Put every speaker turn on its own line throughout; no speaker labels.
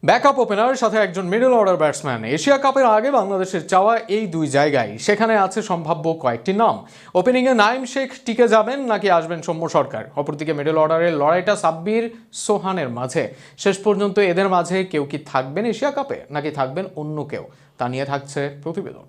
Backup ওপেনারের সাথে একজন middle order batsman. Asia কাপের আগে বাংলাদেশের চাওয়া এই দুই জায়গায়, সেখানে আছে সম্ভাব্য কয়েকটি নাম। ওপেনিংয়ে নাইম শেখ টিকে যাবেন নাকি আসবেন সৌম্য সরকার? অপরদিকে মিডল অর্ডারের লড়াইটা সাব্বির সোহানের মাঝে। শেষ পর্যন্ত এদের মাঝে কেউ কি থাকবেন এশিয়া কাপে নাকি থাকবেন অন্য কেউ, তা নিয়ে থাকছে প্রতিবেদন।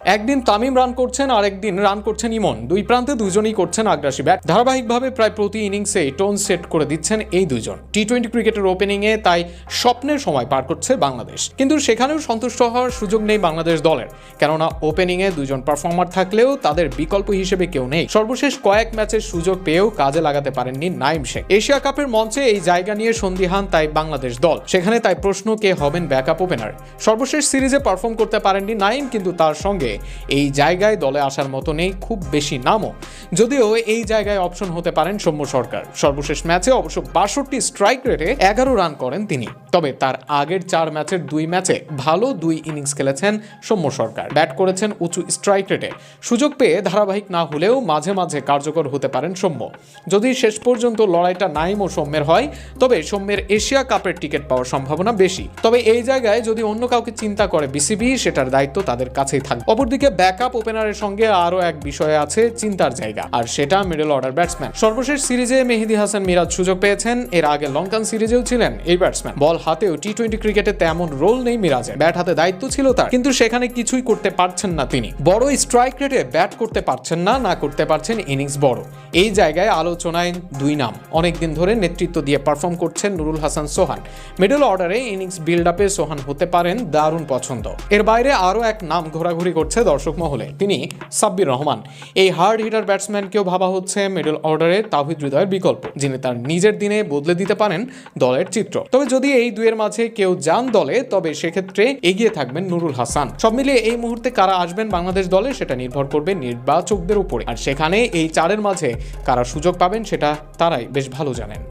একদিন তামিম রান করছেন, আরেকদিন রান করছেন ইমন। দুই প্রান্তে দুজনই করছেন আগ্রাসী ব্যাট। ধারাবাহিকভাবে প্রায় প্রতি ইনিংসে টোন সেট করে দিচ্ছেন এই দুজন। টি-20 ক্রিকেটের ওপেনিংয়ে তাই স্বপ্নের সময় পার করছে বাংলাদেশ। কিন্তু সেখানেও সন্তুষ্ট হওয়ার সুযোগ নেই বাংলাদেশ দলের, কেননা ওপেনিংয়ে দুজন পারফর্মার থাকলেও তাদের বিকল্প হিসেবে কেউ নেই। সর্বশেষ কয়েক ম্যাচের সুযোগ পেয়েও কাজে লাগাতে পারেননি নাইম শেখ। এশিয়া কাপের মঞ্চে এই জায়গা নিয়ে সন্দিহান তাই বাংলাদেশ দল। সেখানে তাই প্রশ্ন, কে হবেন ব্যাকআপ ওপেনার? সর্বশেষ সিরিজে পারফর্ম করতে পারেননি নাইম, কিন্তু তার সঙ্গে এই জায়গায় দলে আসার মতো নেই খুব বেশি নামও। যদিও এই জায়গায় অপশন হতে পারেন সৌম্য সরকার। সর্বশেষ ম্যাচে অবশ্য 62 স্ট্রাইক রেটে 11 রান করেন তিনি। তবে তার আগের 4 ম্যাচের 2 ম্যাচে ভালো 2 ইনিংস খেলেছেন সৌম্য সরকার। ব্যাট করেছেন উঁচু স্ট্রাইক রেটে। সুযোগ পেয়ে ধারাবাহিক না হলেও মাঝে মাঝে কার্যকর হতে পারেন সৌম্য। যদি শেষ পর্যন্ত লড়াইটা নাইম ও সৌম্যের হয়, তবে সৌম্যের এশিয়া কাপের টিকিট পাওয়ার সম্ভাবনা বেশি। তবে এই জায়গায় যদি অন্য কাউকে চিন্তা করে বিসিবি, সেটার দায়িত্ব তাদের কাছেই থাকবে। অপরদিকে ব্যাকআপ ওপেনারের সঙ্গে আরও এক বিষয় আছে চিন্তার জায়গা, আর সেটা মিডল অর্ডার ব্যাটসম্যান। সর্বশেষ সিরিজে মেহেদী হাসান মিরাজ সুযোগ পেয়েছেন, এর আগে লঙ্কান সিরিজেও ছিলেন এই ব্যাটসম্যান। বল হাতেও টি-20 ক্রিকেটে তেমন রোল নেই মিরাজের। ব্যাট হাতে দায়িত্ব ছিল তার, কিন্তু সেখানে কিছুই করতে পারছেন না তিনি। বড় স্ট্রাইক রেটে ব্যাট করতে পারছেন না করতে পারছেন ইনিংস বড়। এই জায়গায় আলোচনায় 2 নাম অনেকদিন ধরে নেতৃত্ব দিয়ে পারফর্ম করছেন নুরুল হাসান সোহান। মিডল অর্ডারে ইনিংস বিল্ড আপে সোহান হতে পারেন দারুণ পছন্দ। এর বাইরে আরও এক নাম ঘোরাঘুরি করছে দর্শক মহলে, তিনি সাব্বির রহমান। এই হার্ড হিটার ব্যাটসম্যানকেও ভাবা হচ্ছে মিডল অর্ডারে তাওহিদ হৃদয়ের বিকল্প, যিনি তার নিজের দিনে বদলে দিতে পারেন দলের চিত্র। তবে যদি এই দুয়ের মাঝে কেউ যান দলে, তবে সেক্ষেত্রে এগিয়ে থাকবেন নুরুল হাসান। সব মিলিয়ে এই মুহূর্তে কারা আসবেন বাংলাদেশ দলে, সেটা নির্ভর করবে নির্বাচকদের উপরে। আর সেখানে এই 4-এর মাঝে কারা সুযোগ পাবেন, সেটা তারাই বেশ ভালো জানেন।